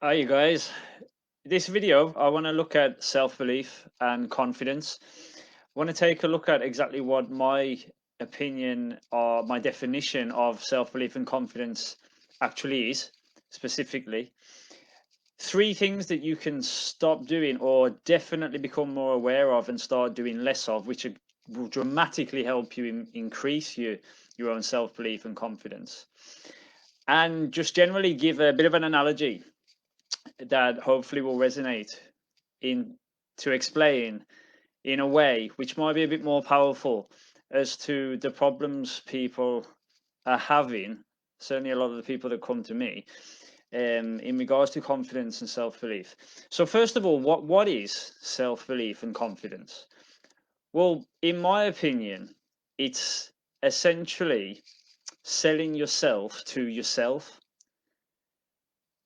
Hi, you guys. This video, I want to look at self-belief and confidence. I want to take a look at exactly what my opinion or my definition of self-belief and confidence actually is, specifically. Three things that you can stop doing or definitely become more aware of and start doing less of, which will dramatically help you increase your own self-belief and confidence. And just generally give a bit of an analogy that hopefully will resonate in to explain in a way which might be a bit more powerful as to the problems people are having. Certainly, a lot of the people that come to me in regards to confidence and self-belief. So, first of all, what is self-belief and confidence? Well, in my opinion, it's essentially selling yourself to yourself.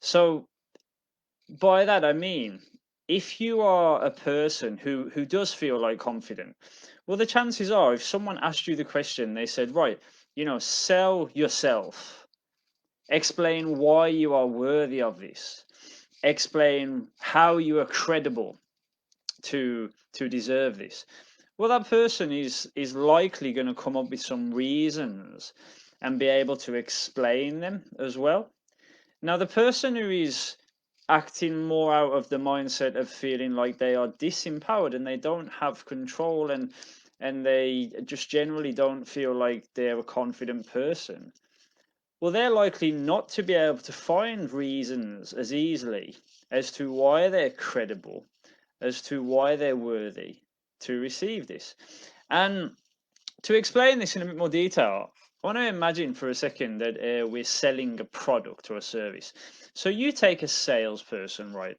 So by that I mean, if you are a person who does feel like confident, well, the chances are, if someone asked you the question, they said, right, sell yourself, explain why you are worthy of this, explain how you are credible to deserve this. Well, that person is likely going to come up with some reasons and be able to explain them as well. Now, the person who is acting more out of the mindset of feeling like they are disempowered and they don't have control, and they just generally don't feel like they're a confident person, well, they're likely not to be able to find reasons as easily as to why they're credible, as to why they're worthy to receive this. And to explain this in a bit more detail, I want to imagine for a second that we're selling a product or a service. So you take a salesperson, right?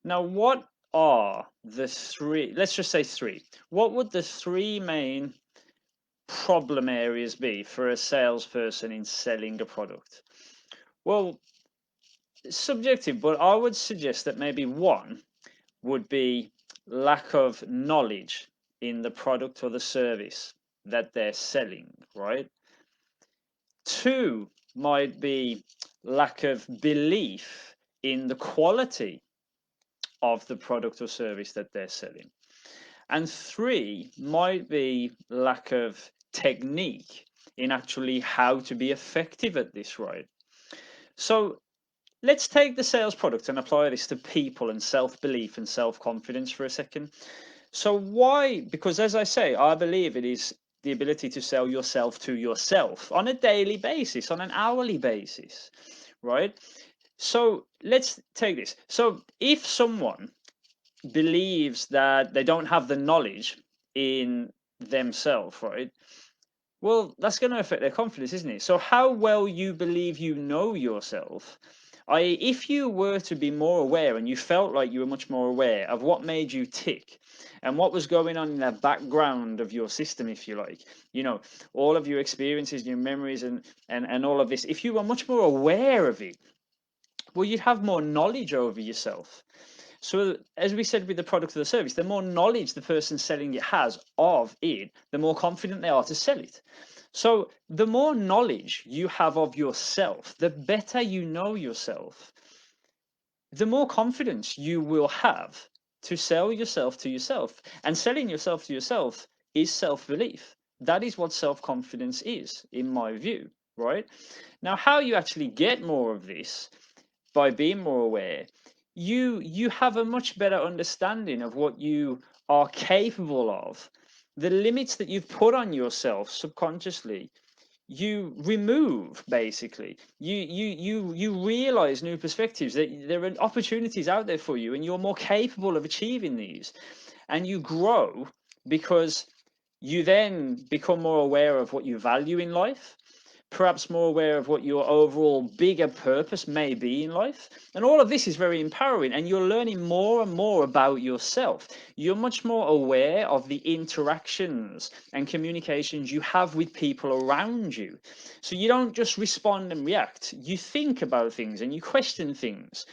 Now, what are the three, let's just say three, what would the three main problem areas be for a salesperson in selling a product? Well, it's subjective, but I would suggest that maybe one would be lack of knowledge in the product or the service that they're selling, right? Two might be lack of belief in the quality of the product or service that they're selling. And three might be lack of technique in actually how to be effective at this, right? So let's take the sales product and apply this to people and self-belief and self-confidence for a second. So why? Because as I say, I believe it is the ability to sell yourself to yourself on a daily basis, on an hourly basis, right? So let's take this. So if someone believes that they don't have the knowledge in themselves, right? Well, that's going to affect their confidence, isn't it? So how well you believe you know yourself, I.e., if you were to be more aware and you felt like you were much more aware of what made you tick and what was going on in the background of your system, if you like, all of your experiences, your memories, and all of this, if you were much more aware of it, well, you'd have more knowledge over yourself. So, as we said with the product or the service, the more knowledge the person selling it has of it, the more confident they are to sell it. So, the more knowledge you have of yourself, the better you know yourself, the more confidence you will have to sell yourself to yourself. And selling yourself to yourself is self belief. That is what self confidence is, in my view, right? Now, how you actually get more of this by being more aware, you have a much better understanding of what you are capable of, the limits that you've put on yourself subconsciously. You remove, basically, you realize new perspectives, that there are opportunities out there for you and you're more capable of achieving these, and you grow because you then become more aware of what you value in life, perhaps more aware of what your overall bigger purpose may be in life. And all of this is very empowering, and you're learning more and more about yourself. You're much more aware of the interactions and communications you have with people around you. So you don't just respond and react, you think about things and you question things.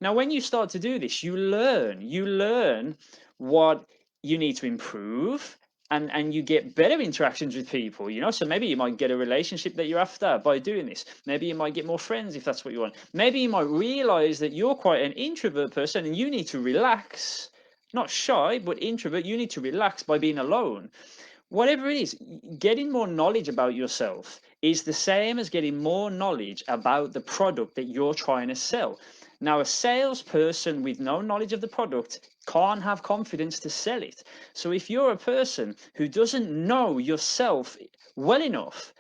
Now, when you start to do this, you learn what you need to improve and you get better interactions with people, so maybe you might get a relationship that you're after by doing this. Maybe you might get more friends if that's what you want. Maybe you might realize that you're quite an introvert person and you need to relax, not shy, but introvert. You need to relax by being alone. Whatever it is, getting more knowledge about yourself is the same as getting more knowledge about the product that you're trying to sell. Now, a salesperson with no knowledge of the product can't have confidence to sell it. So if you're a person who doesn't know yourself well enough,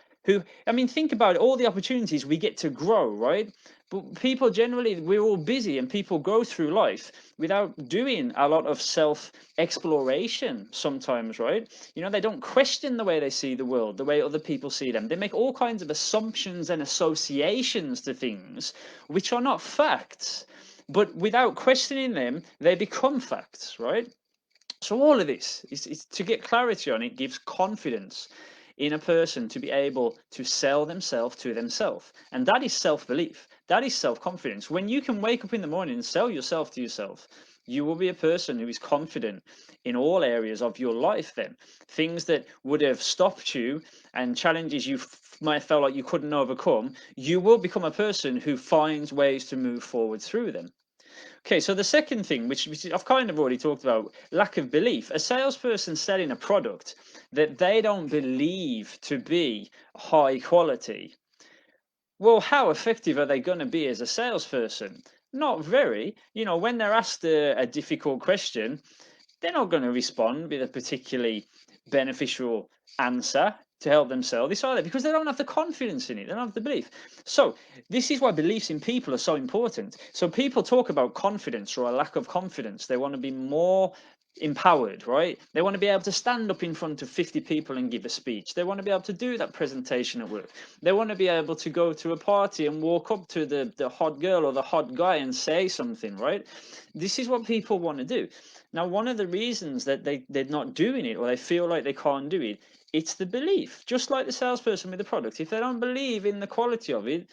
I mean, think about all the opportunities we get to grow, right? But people generally, we're all busy and people go through life without doing a lot of self exploration sometimes, right? They don't question the way they see the world, the way other people see them. They make all kinds of assumptions and associations to things which are not facts. But without questioning them, they become facts, right? So all of this is to get clarity on it, gives confidence in a person to be able to sell themselves to themselves. And that is self-belief. That is self-confidence. When you can wake up in the morning and sell yourself to yourself, you will be a person who is confident in all areas of your life then. Things that would have stopped you and challenges you might have felt like you couldn't overcome, you will become a person who finds ways to move forward through them. Okay, so the second thing, which I've kind of already talked about, lack of belief. A salesperson selling a product that they don't believe to be high quality, well, how effective are they going to be as a salesperson? Not very. When they're asked a difficult question, they're not going to respond with a particularly beneficial answer to help them sell this either, because they don't have the confidence in it. They don't have the belief. So this is why beliefs in people are so important. So people talk about confidence or a lack of confidence. They want to be more empowered, right? They want to be able to stand up in front of 50 people and give a speech. They want to be able to do that presentation at work. They want to be able to go to a party and walk up to the hot girl or the hot guy and say something, right? This is what people want to do. Now, one of the reasons that they're not doing it, or they feel like they can't do it, it's the belief. Just like the salesperson with the product. If they don't believe in the quality of it,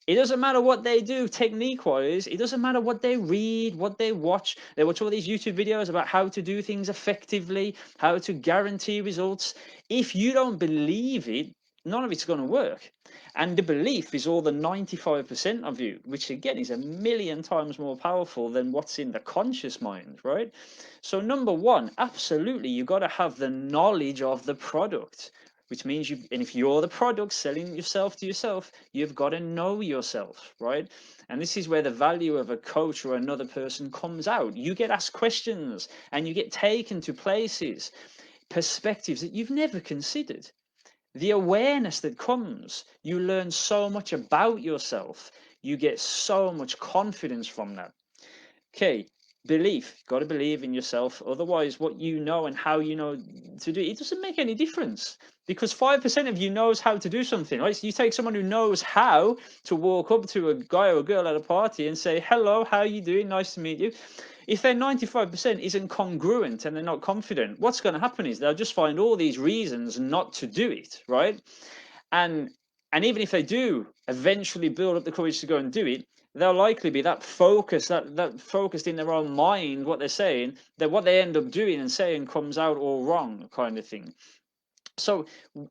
it doesn't matter what they do technique wise. It doesn't matter what they read, what they watch. They watch all these YouTube videos about how to do things effectively, how to guarantee results. If you don't believe it, none of it's going to work. And the belief is all the 95% of you, which again is a million times more powerful than what's in the conscious mind, right? So, number one, absolutely, you got to have the knowledge of the product, which means and if you're the product selling yourself to yourself, you've got to know yourself, right? And this is where the value of a coach or another person comes out. You get asked questions and you get taken to places, perspectives that you've never considered. The awareness that comes, you learn so much about yourself. You get so much confidence from that. Okay, belief. Got to believe in yourself. Otherwise, what you know and how you know to do it doesn't make any difference, because 5% of you knows how to do something, right? So you take someone who knows how to walk up to a guy or a girl at a party and say, hello, how are you doing? Nice to meet you. If their 95% isn't congruent and they're not confident, what's going to happen is they'll just find all these reasons not to do it, right? And even if they do eventually build up the courage to go and do it, they'll likely be that focused, that focused in their own mind, what they're saying, that what they end up doing and saying comes out all wrong, kind of thing. So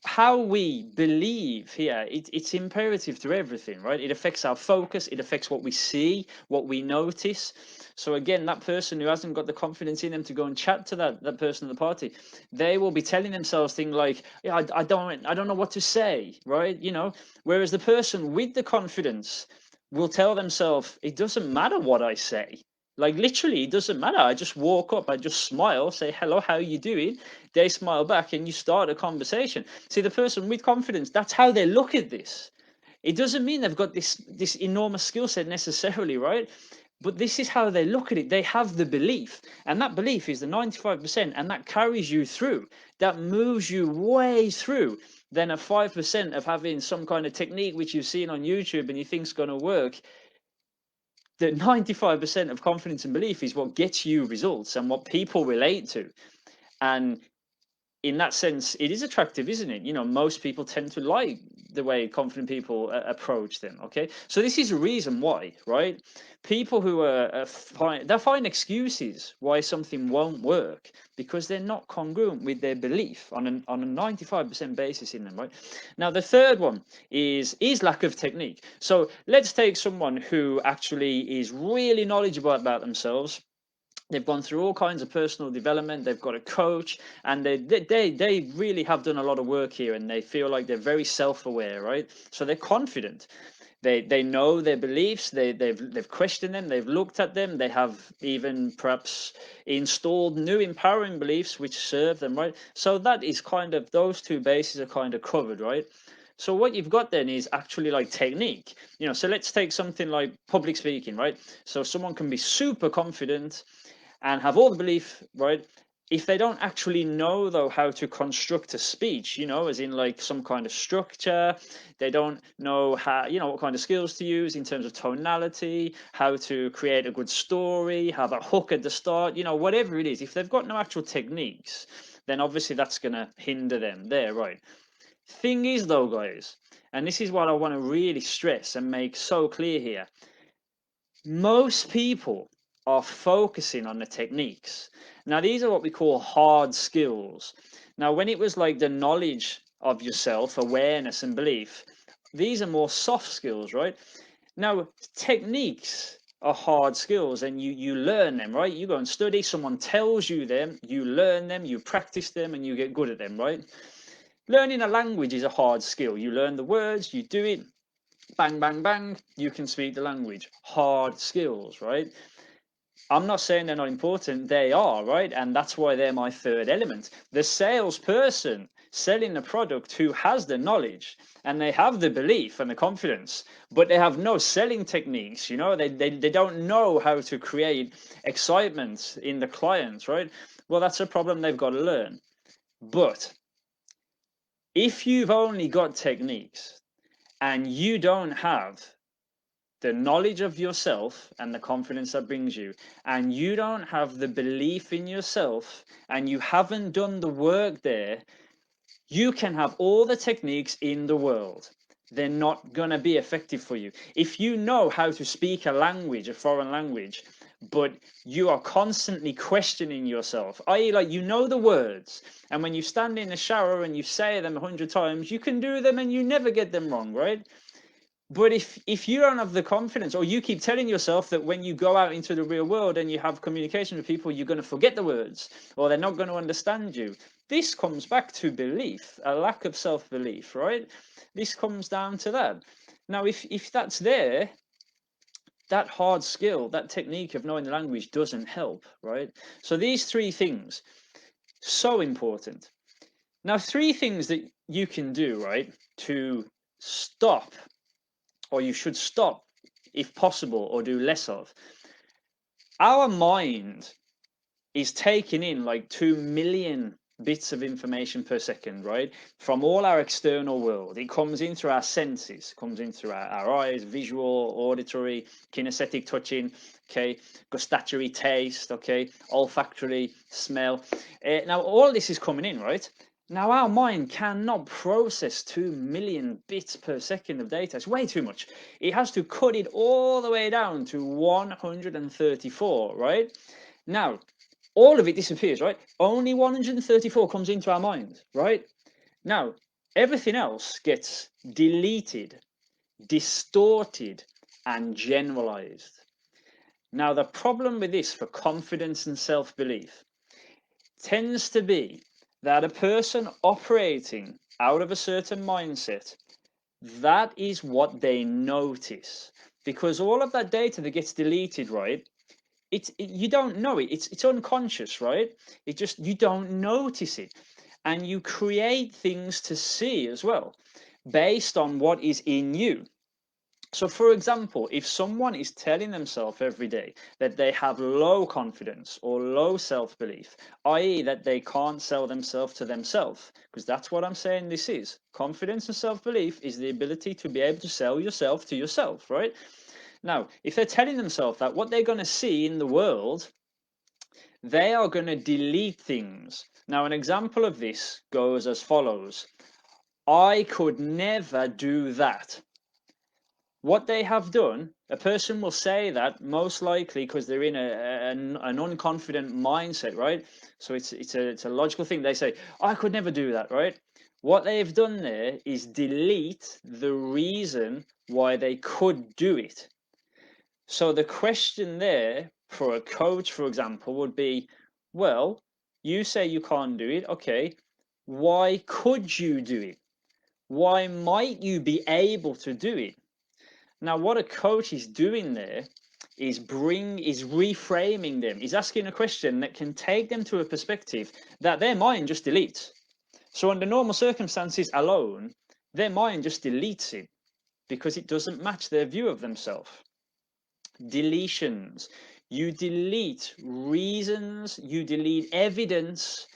how we believe here, it's imperative to everything, right? It affects our focus, it affects what we see, what we notice. So again, that person who hasn't got the confidence in them to go and chat to that person at the party, they will be telling themselves things like, yeah, I don't know what to say, right? Whereas the person with the confidence will tell themselves, it doesn't matter what I say. Like literally, it doesn't matter. I just walk up, I just smile, say hello, how are you doing? They smile back, and you start a conversation. See, the person with confidence, that's how they look at this. It doesn't mean they've got this enormous skill set necessarily, right? But this is how they look at it. They have the belief, and that belief is the 95%, and that carries you through. That moves you way through than a 5% of having some kind of technique which you've seen on YouTube and you think's going to work. The 95% of confidence and belief is what gets you results and what people relate to. And in that sense, it is attractive, isn't it? Most people tend to like the way confident people approach them. Okay, so this is a reason why, right? People who they'll find excuses why something won't work because they're not congruent with their belief on a 95% basis in them, right? Now, the third one is lack of technique. So let's take someone who actually is really knowledgeable about themselves. They've gone through all kinds of personal development. They've got a coach, and they really have done a lot of work here, and they feel like they're very self-aware, right? So they're confident. They know their beliefs. They've questioned them. They've looked at them. They have even perhaps installed new empowering beliefs which serve them, right? So that is kind of, those two bases are kind of covered, right? So what you've got then is actually like technique. So let's take something like public speaking, right? So someone can be super confident and have all the belief, right? If they don't actually know, though, how to construct a speech, as in like some kind of structure, they don't know how, what kind of skills to use in terms of tonality, how to create a good story, have a hook at the start, whatever it is. If they've got no actual techniques, then obviously that's going to hinder them there, right? Thing is, though, guys, and this is what I want to really stress and make so clear here, most people are focusing on the techniques. Now, these are what we call hard skills. Now, when it was like the knowledge of yourself, awareness and belief, these are more soft skills, right? Now, techniques are hard skills, and you learn them, right? You go and study, someone tells you them, you learn them, you practice them, and you get good at them, right? Learning a language is a hard skill. You learn the words, you do it, bang, bang, bang, you can speak the language. Hard skills, right? I'm not saying they're not important. They are, right? And that's why they're my third element. The salesperson selling the product who has the knowledge and they have the belief and the confidence, but they have no selling techniques, they don't know how to create excitement in the clients, right? Well, that's a problem they've got to learn. But if you've only got techniques and you don't have the knowledge of yourself and the confidence that brings you, and you don't have the belief in yourself, and you haven't done the work there, you can have all the techniques in the world. They're not going to be effective for you. If you know how to speak a language, a foreign language, but you are constantly questioning yourself, i.e., like the words, and when you stand in the shower and you say them 100 times, you can do them and you never get them wrong, right? But if you don't have the confidence, or you keep telling yourself that when you go out into the real world and you have communication with people, you're going to forget the words, or they're not going to understand you, this comes back to belief, a lack of self-belief, right? This comes down to that. Now, if that's there, that hard skill, that technique of knowing the language doesn't help, right? So these three things, so important. Now, three things that you can do, right, to stop, or you should stop if possible, or do less of. Our mind is taking in like 2 million bits of information per second, right? From all our external world. It comes in through our senses, comes in through our eyes, visual, auditory, kinesthetic touching, okay, gustatory taste, okay, olfactory smell. Now, all this is coming in, right? Now, our mind cannot process 2 million bits per second of data. It's way too much. It has to cut it all the way down to 134, right? Now, all of it disappears, right? Only 134 comes into our mind, right? Now, everything else gets deleted, distorted, and generalized. Now, the problem with this for confidence and self-belief tends to be that a person operating out of a certain mindset, that is what they notice. Because all of that data that gets deleted, right? You don't know it. It's unconscious, right? It just, you don't notice it, and you create things to see as well based on what is in you. So, for example, if someone is telling themselves every day that they have low confidence or low self-belief, i.e., that they can't sell themselves to themselves, because that's what I'm saying this is. Confidence and self-belief is the ability to be able to sell yourself to yourself, right? Now, if they're telling themselves that, what they're going to see in the world, they are going to delete things Now, an example of this goes as follows. I could never do that. What they have done, a person will say that most likely because they're in an unconfident mindset, right? So it's a logical thing. They say, I could never do that, right? What they've done there is delete the reason why they could do it. So the question there for a coach, for example, would be, well, you say you can't do it. Okay, why could you do it? Why might you be able to do it? Now, what a coach is doing there is reframing them. Is asking a question that can take them to a perspective that their mind just deletes. So under normal circumstances alone, their mind just deletes it because it doesn't match their view of themselves. Deletions. You delete reasons, you delete evidence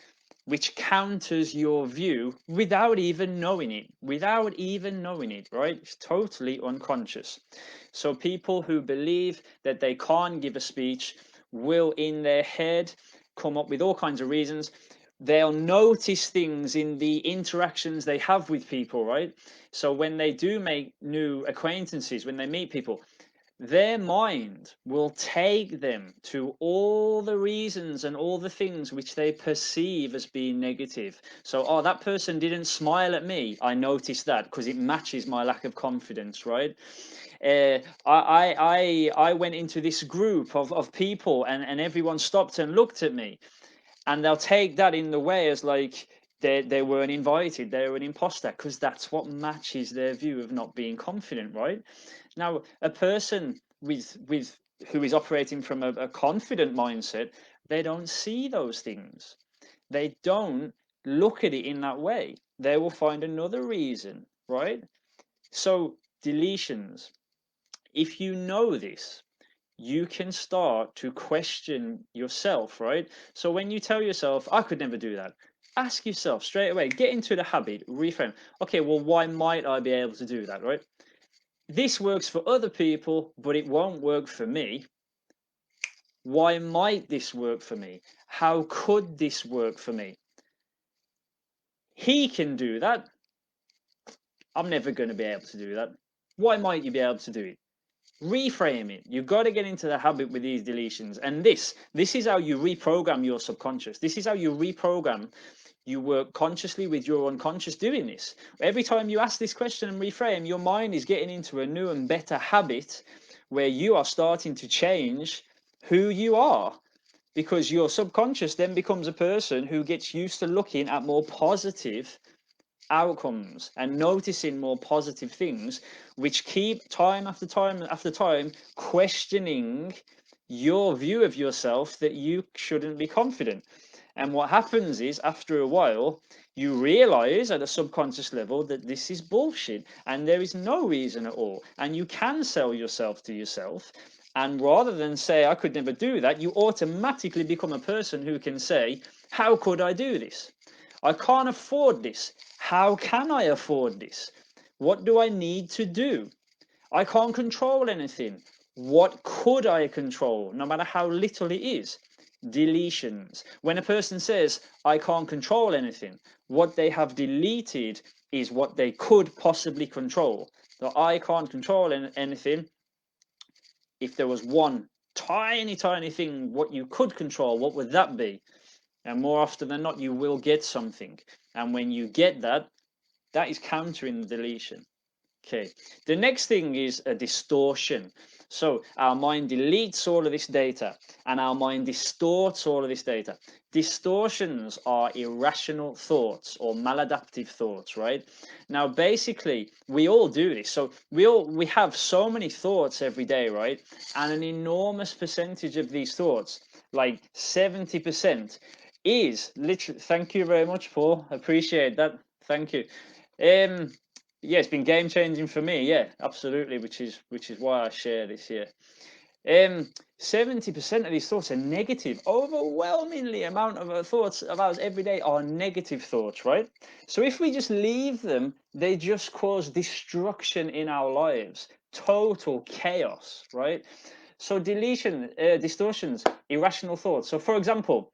which counters your view without even knowing it, right? It's totally unconscious. So people who believe that they can't give a speech will in their head come up with all kinds of reasons. They'll notice things in the interactions they have with people, right? So when they do make new acquaintances, when they meet people, their mind will take them to all the reasons and all the things which they perceive as being negative. So, oh, that person didn't smile at me. I noticed that because it matches my lack of confidence, right? I went into this group of people and everyone stopped and looked at me, and they'll take that in the way as like they weren't invited, they were an imposter, because that's what matches their view of not being confident, right? Now, a person with who is operating from a confident mindset, they don't see those things. They don't look at it in that way. They will find another reason, right? So deletions. If you know this, you can start to question yourself, right? So when you tell yourself, I could never do that, ask yourself straight away, get into the habit, reframe. Okay, well, why might I be able to do that, right? This works for other people, but it won't work for me. Why might this work for me? How could this work for me? He can do that. I'm never going to be able to do that. Why might you be able to do it? Reframe it. You've got to get into the habit with these deletions. And this is how you reprogram your subconscious. This is how you reprogram. You work consciously with your unconscious doing this. Every time you ask this question and reframe, your mind is getting into a new and better habit where you are starting to change who you are, because your subconscious then becomes a person who gets used to looking at more positive outcomes and noticing more positive things, which keep time after time after time questioning your view of yourself that you shouldn't be confident. And what happens is, after a while, you realize at a subconscious level that this is bullshit and there is no reason at all. And you can sell yourself to yourself. And rather than say, I could never do that, you automatically become a person who can say, how could I do this? I can't afford this. How can I afford this? What do I need to do? I can't control anything. What could I control, no matter how little it is? Deletions. When a person says, I can't control anything, what they have deleted is what they could possibly control. So I can't control anything. If there was one tiny, tiny thing, what you could control, what would that be? And more often than not, you will get something. And when you get that, that is countering the deletion. Okay, the next thing is a distortion. So our mind deletes all of this data and our mind distorts all of this data. Distortions are irrational thoughts or maladaptive thoughts, right? Now, basically, we all do this. So we have so many thoughts every day, right? And an enormous percentage of these thoughts, like 70%, is literally, thank you very much, Paul. Appreciate that. Thank you. Yeah, it's been game changing for me. Yeah, absolutely, which is why I share this here. 70% of these thoughts are negative. Overwhelmingly amount of thoughts of ours every day are negative thoughts, right? So if we just leave them, they just cause destruction in our lives, total chaos, right? So distortions, irrational thoughts. So for example,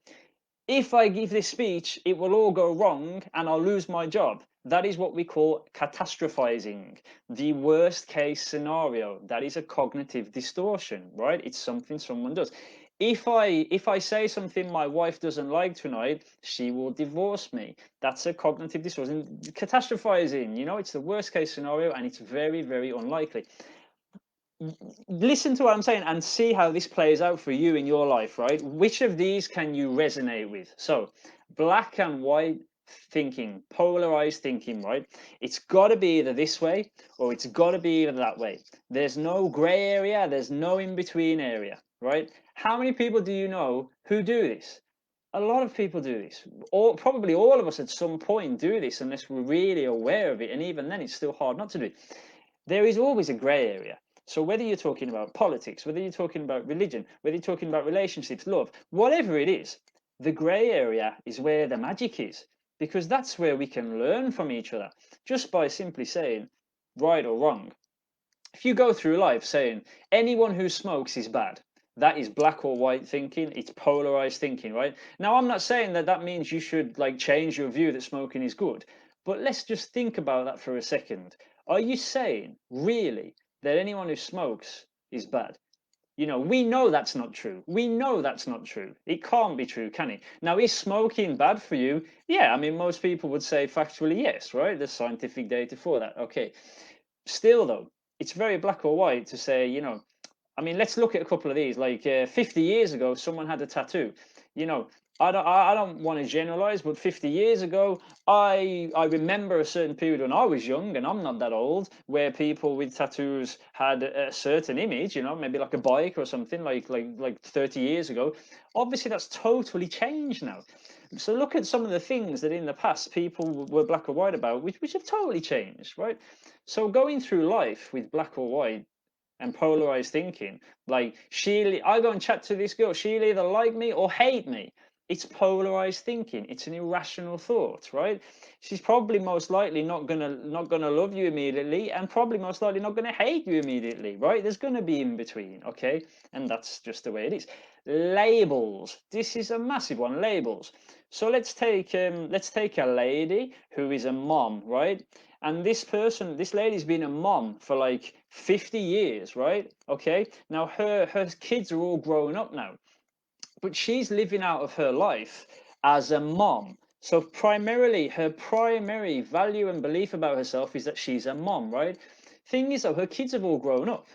if I give this speech, it will all go wrong and I'll lose my job. That is what we call catastrophizing, the worst case scenario. That is a cognitive distortion, right? It's something someone does. If I say something my wife doesn't like tonight, she will divorce me. That's a cognitive distortion. Catastrophizing, it's the worst case scenario and it's very, very unlikely. Listen to what I'm saying and see how this plays out for you in your life, right? Which of these can you resonate with? So, black and white thinking, polarized thinking, right? It's got to be either this way or it's got to be either that way. There's no gray area, there's no in between area, right? How many people do you know who do this? A lot of people do this. Or probably all of us at some point do this unless we're really aware of it. And even then, it's still hard not to do it. There is always a gray area. So whether you're talking about politics, whether you're talking about religion, whether you're talking about relationships, love, whatever it is, the gray area is where the magic is, because that's where we can learn from each other just by simply saying right or wrong. If you go through life saying anyone who smokes is bad, that is black or white thinking. It's polarized thinking, right? Now, I'm not saying that that means you should like change your view that smoking is good, but let's just think about that for a second. Are you saying really that anyone who smokes is bad? We know that's not true. We know that's not true. It can't be true, can it? Now, is smoking bad for you? Yeah, I mean, most people would say factually yes, right? There's scientific data for that. Okay. Still, though, it's very black or white to say, I mean, let's look at a couple of these. Like 50 years ago, someone had a tattoo. You know, I don't want to generalize, but 50 years ago, I remember a certain period when I was young, and I'm not that old, where people with tattoos had a certain image. Maybe like a bike or something, like 30 years ago. Obviously, that's totally changed now. So look at some of the things that in the past people were black or white about, which have totally changed, right? So going through life with black or white and polarized thinking. Like I go and chat to this girl, she'll either like me or hate me. It's polarized thinking. It's an irrational thought, right? She's probably most likely not gonna love you immediately, and probably most likely not gonna hate you immediately, right? There's gonna be in between, okay? And that's just the way it is. Labels. This is a massive one. Labels. So let's take a lady who is a mom, right? And this lady's been a mom for like 50 years, right? Okay. Now her kids are all grown up now, but she's living out of her life as a mom. So primarily, her primary value and belief about herself is that she's a mom, right? Thing is, though, her kids have all grown up.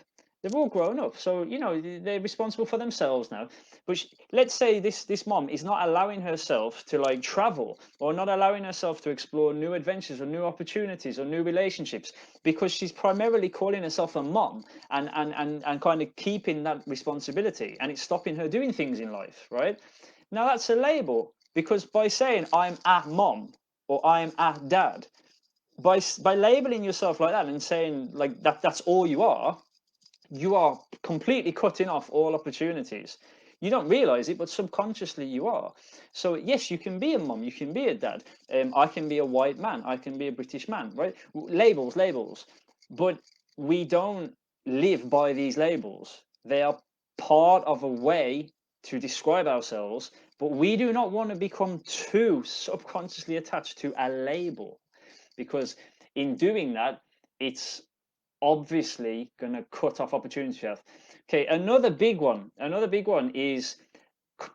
They've all grown up, so they're responsible for themselves now. But let's say this mom is not allowing herself to like travel, or not allowing herself to explore new adventures or new opportunities or new relationships, because she's primarily calling herself a mom and kind of keeping that responsibility, and it's stopping her doing things in life, right? Now that's a label, because by saying I'm a mom or I'm a dad, by labeling yourself like that and saying like that's all you are completely cutting off all opportunities. You don't realize it, but subconsciously you are. So yes, you can be a mom, you can be a dad. I can be a white man, I can be a British man, right? Labels, labels. But we don't live by these labels. They are part of a way to describe ourselves, but we do not want to become too subconsciously attached to a label, because in doing that, it's obviously going to cut off opportunity path. Okay, another big one is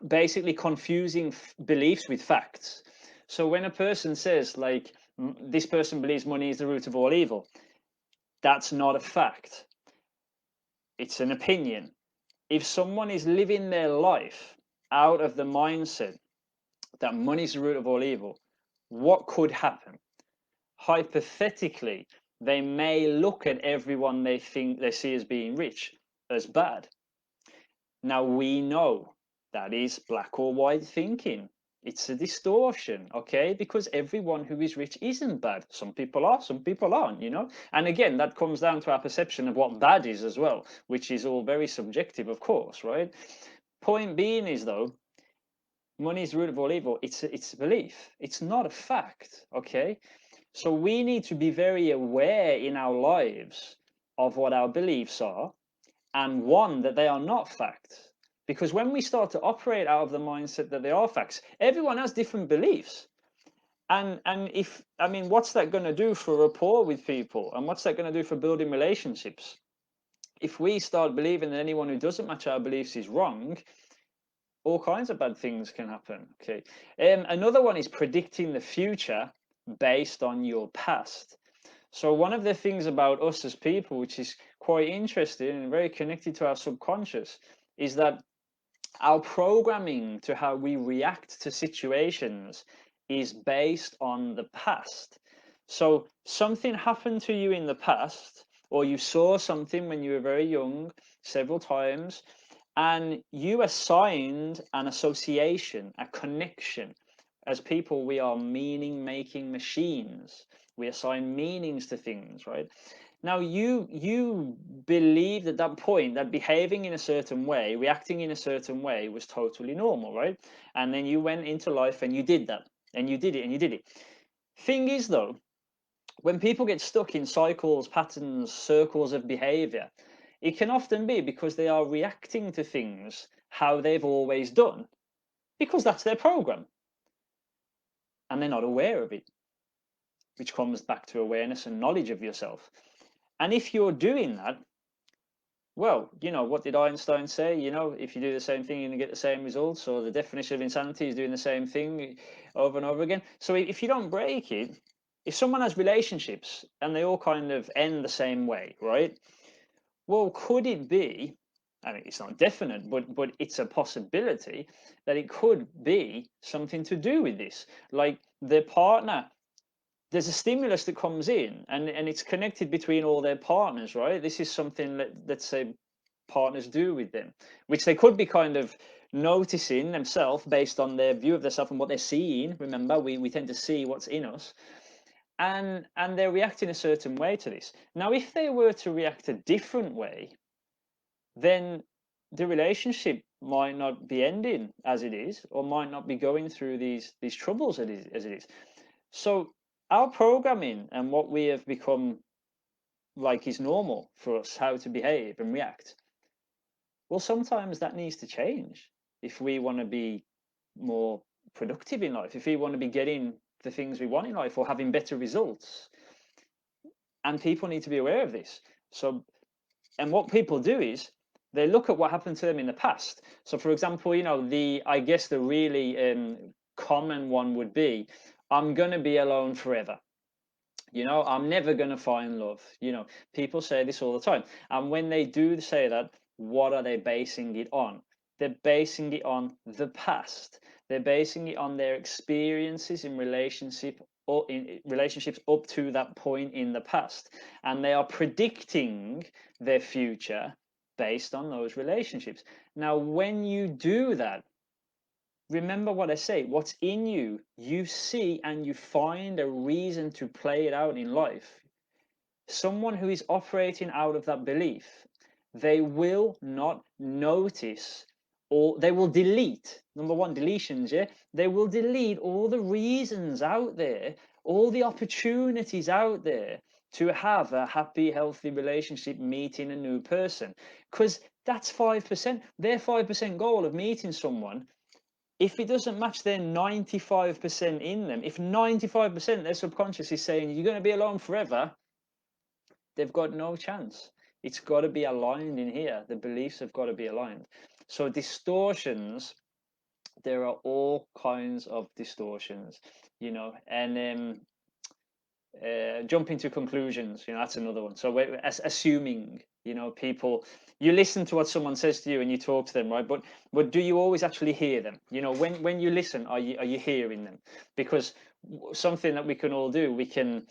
basically confusing beliefs with facts. So when a person says like this person believes money is the root of all evil, that's not a fact. It's an opinion. If someone is living their life out of the mindset that money is the root of all evil, what could happen? Hypothetically, they may look at everyone they think they see as being rich as bad. Now we know that is black or white thinking. It's a distortion, okay? Because everyone who is rich isn't bad. Some people are, some people aren't. And again, that comes down to our perception of what bad is as well, which is all very subjective, of course, right? Point being is, though, money is the root of all evil. It's a belief. It's not a fact, okay? So we need to be very aware in our lives of what our beliefs are, and one, that they are not facts. Because when we start to operate out of the mindset that they are facts, everyone has different beliefs. And if, I mean, what's that going to do for rapport with people? And what's that going to do for building relationships? If we start believing that anyone who doesn't match our beliefs is wrong, all kinds of bad things can happen. Okay. Another one is predicting the future based on your past. So one of the things about us as people, which is quite interesting and very connected to our subconscious, is that our programming to how we react to situations is based on the past. So something happened to you in the past, or you saw something when you were very young several times, and you assigned an association, a connection. As people, we are meaning making machines. We assign meanings to things, right? Now you believed at that point that behaving in a certain way, reacting in a certain way was totally normal, right? And then you went into life and you did that, and you did it, and you did it. Thing is though, when people get stuck in cycles, patterns, circles of behavior, it can often be because they are reacting to things how they've always done, because that's their program, and they're not aware of it, which comes back to awareness and knowledge of yourself. And if you're doing that, well, what did Einstein say? If you do the same thing, you're going to get the same results. Or the definition of insanity is doing the same thing over and over again. So if you don't break it, if someone has relationships and they all kind of end the same way, right? Well, could it be, I mean, it's not definite, but it's a possibility that it could be something to do with this. Like their partner, there's a stimulus that comes in and it's connected between all their partners, right? This is something that, let's say, partners do with them, which they could be kind of noticing themselves based on their view of themselves and what they're seeing. Remember, we tend to see what's in us, and they're reacting a certain way to this. Now, if they were to react a different way, then the relationship might not be ending as it is, or might not be going through these troubles as it is. So our programming and what we have become like is normal for us, how to behave and react, well, sometimes that needs to change if we want to be more productive in life, if we want to be getting the things we want in life or having better results. And people need to be aware of this. So, and what people do is they look at what happened to them in the past. So, for example, I guess the really common one would be, I'm going to be alone forever. I'm never going to find love. People say this all the time. And when they do say that, what are they basing it on? They're basing it on the past. They're basing it on their experiences in relationship or in relationships up to that point in the past. And they are predicting their future based on those relationships. Now, when you do that, remember what I say, what's in you, you see and you find a reason to play it out in life. Someone who is operating out of that belief, they will not notice, or they will delete, number one, deletions, yeah? They will delete all the reasons out there, all the opportunities out there to have a happy, healthy relationship, meeting a new person. Because that's 5%. Their 5% goal of meeting someone, if it doesn't match their 95% in them, if 95% their subconscious is saying you're going to be alone forever, they've got no chance. It's got to be aligned in here. The beliefs have got to be aligned. So distortions, there are all kinds of distortions, and jumping to conclusions, that's another one. So we're assuming, people, you listen to what someone says to you and you talk to them, right? But do you always actually hear them? When you listen, are you hearing them? Because something that we can all do, we can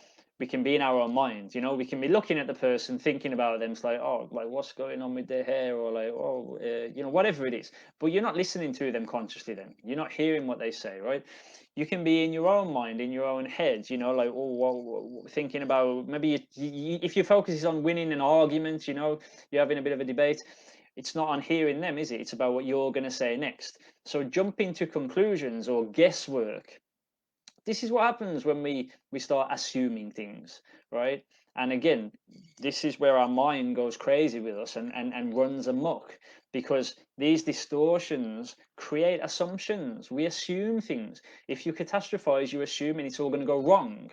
be in our own mind. We can be looking at the person, thinking about them. It's like, oh, like what's going on with their hair, or like, oh, whatever it is. But you're not listening to them consciously. Then you're not hearing what they say, right? You can be in your own mind, in your own head, like, oh, well, thinking about maybe if your focus is on winning an argument, you're having a bit of a debate. It's not on hearing them, is it? It's about what you're going to say next. So jumping to conclusions or guesswork, this is what happens when we start assuming things, right? And again, this is where our mind goes crazy with us and runs amok, because these distortions create assumptions. We assume things. If you catastrophize, you're assuming it's all going to go wrong.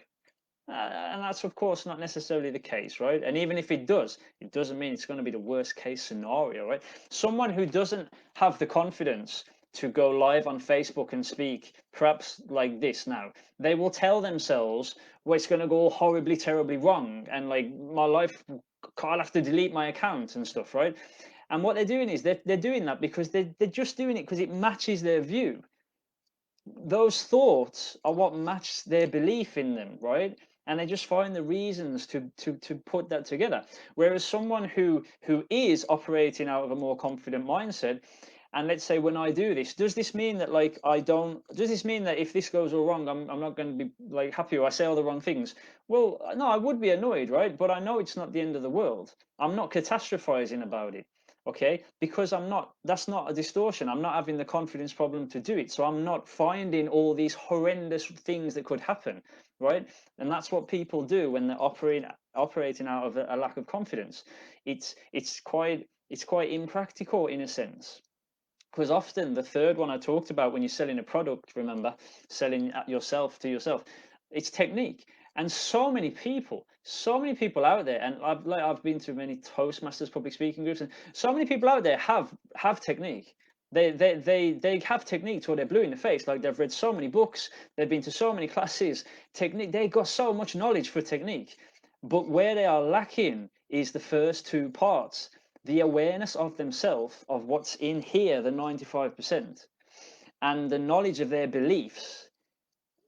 And that's, of course, not necessarily the case, right? And even if it does, it doesn't mean it's going to be the worst case scenario, right? Someone who doesn't have the confidence to go live on Facebook and speak, perhaps like this now, they will tell themselves, well, it's going to go horribly, terribly wrong. And like my life, I'll have to delete my account and stuff, right? And what they're doing is they're doing that because they're just doing it because it matches their view. Those thoughts are what match their belief in them, right? And they just find the reasons to put that together. Whereas someone who is operating out of a more confident mindset, and let's say when I do this, does this mean that like I don't? Does this mean that if this goes all wrong, I'm not going to be like happy, or I say all the wrong things? Well, no, I would be annoyed, right? But I know it's not the end of the world. I'm not catastrophizing about it, okay, because I'm not, that's not a distortion. I'm not having the confidence problem to do it, so I'm not finding all these horrendous things that could happen, right? And that's what people do when they're operating out of a lack of confidence. It's quite impractical in a sense, because often the third one I talked about, when you're selling a product, remember, selling yourself to yourself, it's technique. And so many people out there, and I've been to many Toastmasters public speaking groups, and so many people out there have technique. They have technique till they're blue in the face. Like they've read so many books, they've been to so many classes, technique. They got so much knowledge for technique, but where they are lacking is the first two parts: the awareness of themselves, of what's in here, the 95%, and the knowledge of their beliefs.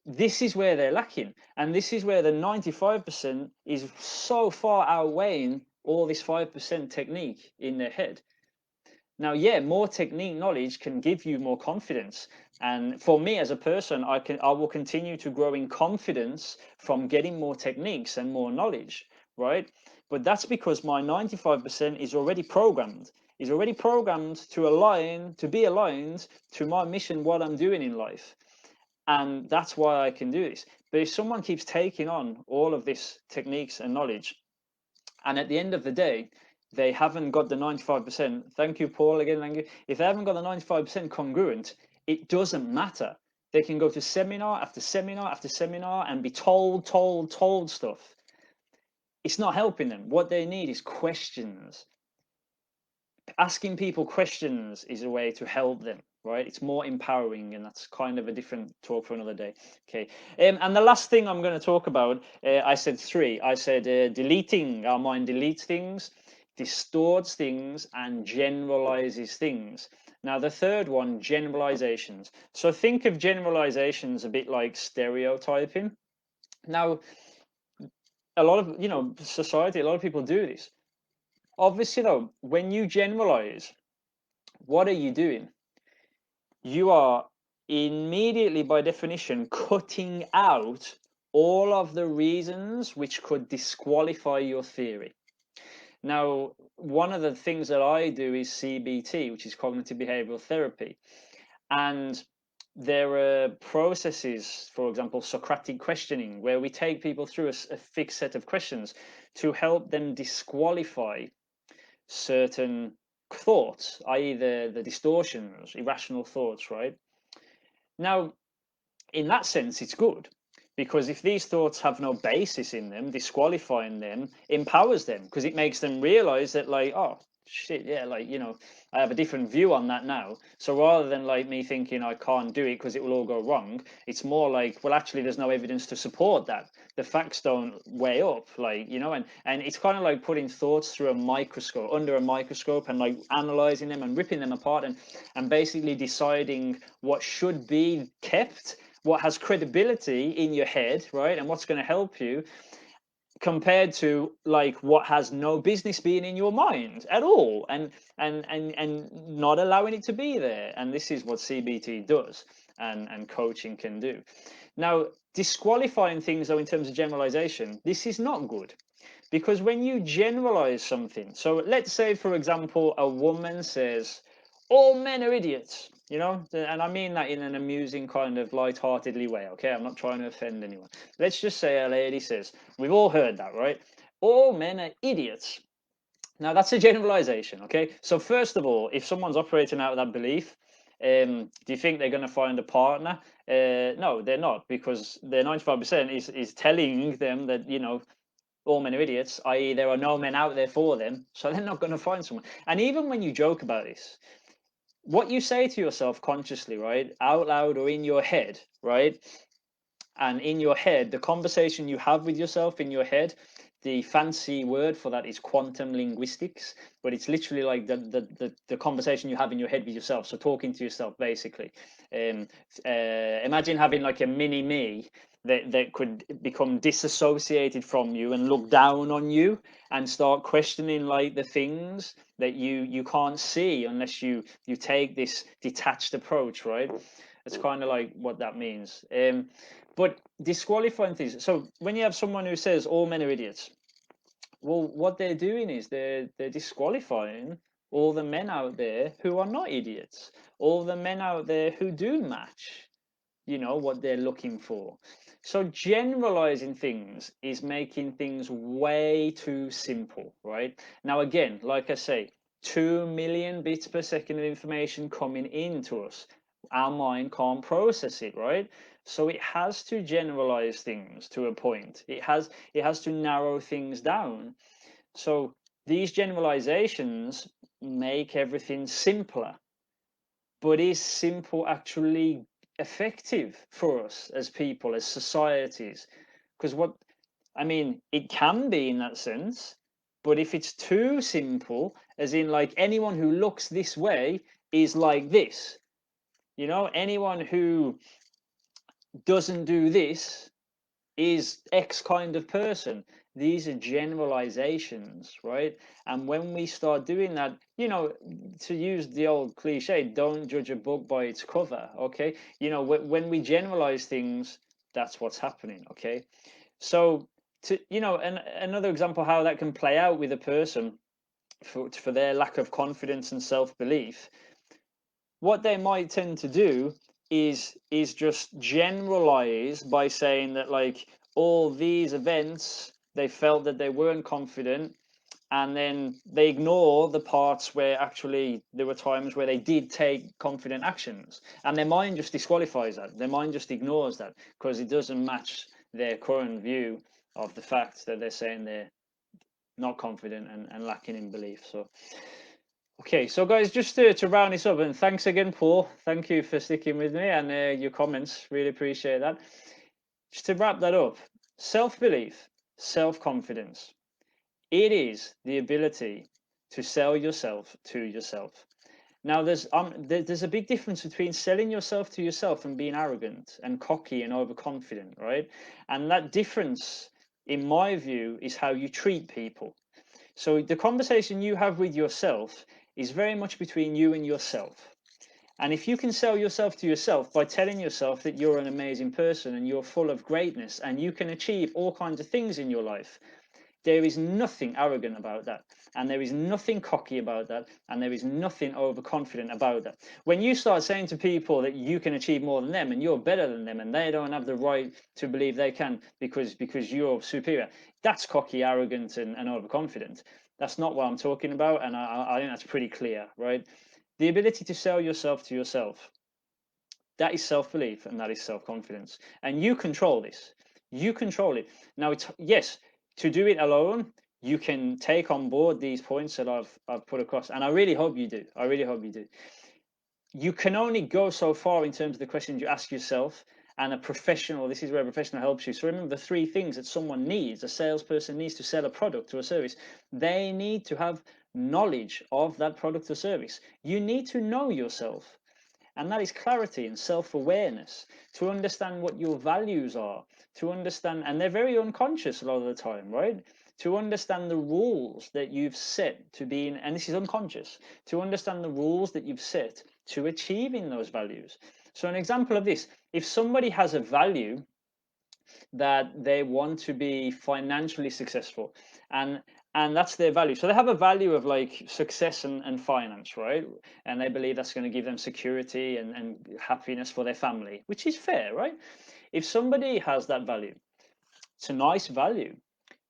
This is where they're lacking. And this is where the 95% is so far outweighing all this 5% technique in their head. Now, yeah, more technique knowledge can give you more confidence. And for me as a person, I will continue to grow in confidence from getting more techniques and more knowledge, right? But that's because my 95% is already programmed to be aligned to my mission, what I'm doing in life. And that's why I can do this. But if someone keeps taking on all of this techniques and knowledge, and at the end of the day, they haven't got the 95%. Thank you, Paul, again. Thank you. If they haven't got the 95% congruent, it doesn't matter. They can go to seminar after seminar after seminar and be told stuff. It's not helping them. What they need is questions. Asking people questions is a way to help them, right? It's more empowering, and that's kind of a different talk for another day. Okay. And the last thing I'm going to talk about, I said three. I said deleting. Our mind deletes things, distorts things, and generalizes things. Now the third one, generalizations. So think of generalizations a bit like stereotyping. Now, a lot of society, a lot of people do this. Obviously though, when you generalize, what are you doing? You are immediately, by definition, cutting out all of the reasons which could disqualify your theory. Now, one of the things that I do is CBT, which is cognitive behavioral therapy. And there are processes, for example, Socratic questioning, where we take people through a fixed set of questions to help them disqualify certain thoughts, i.e., the distortions, irrational thoughts, right? Now, in that sense, it's good, because if these thoughts have no basis in them, disqualifying them empowers them, because it makes them realize that, like, oh, shit, yeah, like, I have a different view on that now. So rather than like me thinking I can't do it because it will all go wrong, it's more like, well, actually, there's no evidence to support that. The facts don't weigh up, like, and it's kind of like putting thoughts through a microscope, under a microscope, and like analyzing them and ripping them apart, and basically deciding what should be kept, what has credibility in your head, right, and what's going to help you, compared to like what has no business being in your mind at all, and not allowing it to be there. And this is what CBT does, and coaching can do. Now, disqualifying things though, in terms of generalization, this is not good, because when you generalize something, so let's say, for example, a woman says all men are idiots, and I mean that in an amusing kind of light-heartedly way, okay? I'm not trying to offend anyone. Let's just say a lady says, we've all heard that, right? all men are idiots. Now, that's a generalization, okay? So first of all, if someone's operating out of that belief, do you think they're going to find a partner? No, they're not, because their 95% is telling them that, you know, all men are idiots, i.e. there are no men out there for them, so they're not going to find someone. And even when you joke about this, what you say to yourself consciously, right, out loud or in your head, right, and in your head, the conversation you have with yourself in your head, the fancy word for that is quantum linguistics, but it's literally like the conversation you have in your head with yourself. So talking to yourself, basically. um Imagine having like a mini me that could become disassociated from you and look down on you and start questioning like the things that you can't see unless you take this detached approach, right? It's kind of like what that means. But disqualifying things. So when you have someone who says all men are idiots, well, what they're doing is they're disqualifying all the men out there who are not idiots, all the men out there who do match, you know, what they're looking for. So generalizing things is making things way too simple, right? Now, again, like I say, 2 million bits per second of information coming into us. Our mind can't process it, right? So it has to generalize things to a point. It has to narrow things down. So these generalizations make everything simpler. But is simple actually effective for us as people, as societies? Because what I mean, it can be in that sense, but if it's too simple, as in like anyone who looks this way is like this, you know, anyone who doesn't do this is X kind of person. These are generalizations, right? And when we start doing that, you know, to use the old cliche, don't judge a book by its cover, okay? You know, when we generalize things, that's what's happening, okay? So, to, you know, another example how that can play out with a person for their lack of confidence and self-belief, what they might tend to do is just generalize by saying that like all these events they felt that they weren't confident, and then they ignore the parts where actually there were times where they did take confident actions, and their mind just disqualifies that, their mind just ignores that because it doesn't match their current view of the fact that they're saying they're not confident and lacking in belief. So okay, so guys, just to round this up, and thanks again, Paul. Thank you for sticking with me and your comments. Really appreciate that. Just to wrap that up, self-belief, self-confidence. It is the ability to sell yourself to yourself. Now, there's a big difference between selling yourself to yourself and being arrogant and cocky and overconfident, right? And that difference, in my view, is how you treat people. So the conversation you have with yourself is very much between you and yourself. And if you can sell yourself to yourself by telling yourself that you're an amazing person and you're full of greatness and you can achieve all kinds of things in your life, there is nothing arrogant about that. And there is nothing cocky about that. And there is nothing overconfident about that. When you start saying to people that you can achieve more than them and you're better than them and they don't have the right to believe they can because you're superior, that's cocky, arrogant, and overconfident. That's not what I'm talking about. And I think that's pretty clear, right? The ability to sell yourself to yourself, that is self-belief and that is self-confidence. And you control this. You control it. Now, it's yes, to do it alone, you can take on board these points that I've put across. And I really hope you do. I really hope you do. You can only go so far in terms of the questions you ask yourself. And a professional, this is where a professional helps you. So remember the three things that someone needs, a salesperson needs to sell a product or a service. They need to have knowledge of that product or service. You need to know yourself. And that is clarity and self-awareness, to understand what your values are, to understand, and they're very unconscious a lot of the time, right? To understand the rules that you've set to be in, and this is unconscious, to understand the rules that you've set to achieving those values. So an example of this, if somebody has a value that they want to be financially successful, and that's their value, so they have a value of like success and finance, right? And they believe that's going to give them security and happiness for their family, which is fair, right? If somebody has that value, it's a nice value,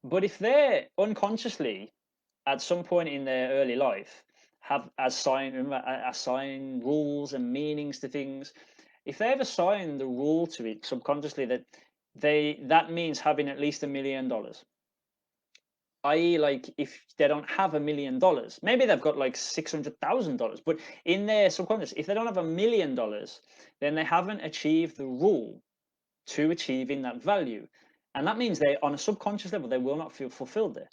But if they're unconsciously at some point in their early life have assign rules and meanings to things, if they've assigned the rule to it subconsciously that that means having at least $1 million, i.e., like if they don't have $1 million, maybe they've got like $600,000, but in their subconscious, if they don't have $1 million, then they haven't achieved the rule to achieving that value. And that means they, on a subconscious level, they will not feel fulfilled there.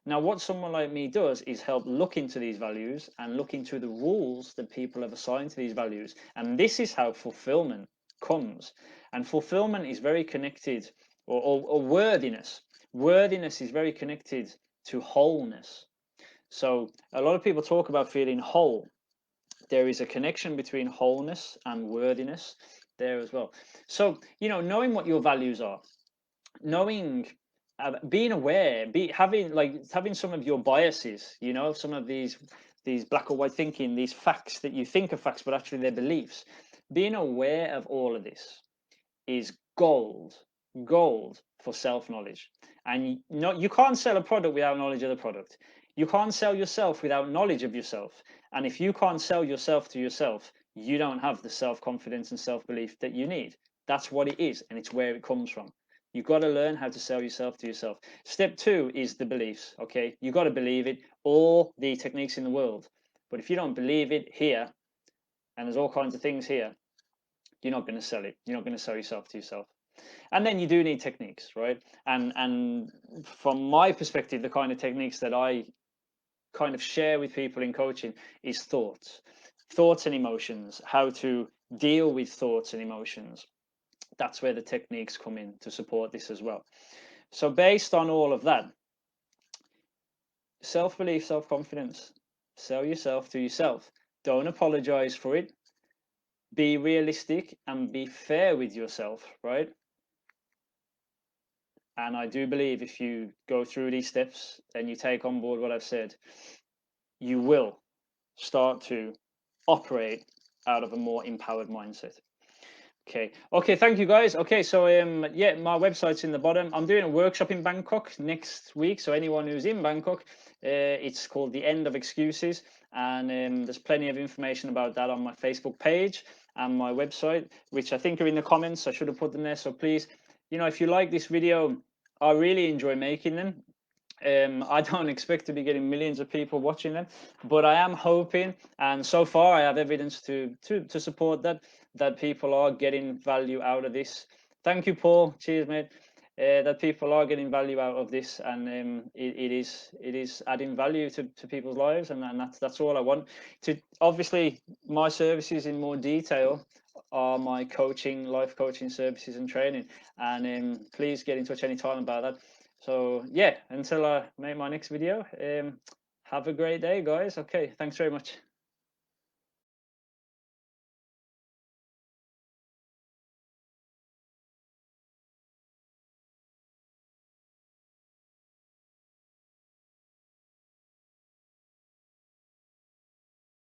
Now, what someone like me does is help look into these values and look into the rules that people have assigned to these values. And this is how fulfillment comes. And fulfillment is very connected, or worthiness. Worthiness is very connected to wholeness. So a lot of people talk about feeling whole. There is a connection between wholeness and worthiness there as well. So, knowing what your values are, knowing, being aware, having some of your biases, some of these black or white thinking, these facts that you think are facts but actually they're beliefs. Being aware of all of this is gold for self-knowledge. And you can't sell a product without knowledge of the product. You can't sell yourself without knowledge of yourself. And if you can't sell yourself to yourself, you don't have the self-confidence and self-belief that you need. That's what it is, and it's where it comes from. You've got to learn how to sell yourself to yourself. Step 2 is the beliefs. Okay, you got to believe it, all the techniques in the world. But if you don't believe it here, and there's all kinds of things here, you're not going to sell it. You're not going to sell yourself to yourself. And then you do need techniques, right? And from my perspective, the kind of techniques that I kind of share with people in coaching is thoughts and emotions, how to deal with thoughts and emotions. That's where the techniques come in to support this as well. So based on all of that, self-belief, self-confidence, sell yourself to yourself. Don't apologize for it. Be realistic and be fair with yourself, right? And I do believe if you go through these steps and you take on board what I've said, you will start to operate out of a more empowered mindset. Okay, thank you guys. Okay, so yeah, my website's in the bottom. I'm doing a workshop in Bangkok next week, so anyone who's in Bangkok, it's called The End of Excuses, and there's plenty of information about that on my Facebook page and my website, which I think are in the comments. I should have put them there, so please, if you like this video, I really enjoy making them. I don't expect to be getting millions of people watching them, but I am hoping, and so far I have evidence to support that people are getting value out of this. Thank you, Paul. Cheers, mate. That people are getting value out of this, and it is adding value to people's lives, and that's all I want. To obviously, my services in more detail are my life coaching services and training, and please get in touch anytime about that. So yeah, until I make my next video, have a great day, guys. Okay, thanks very much.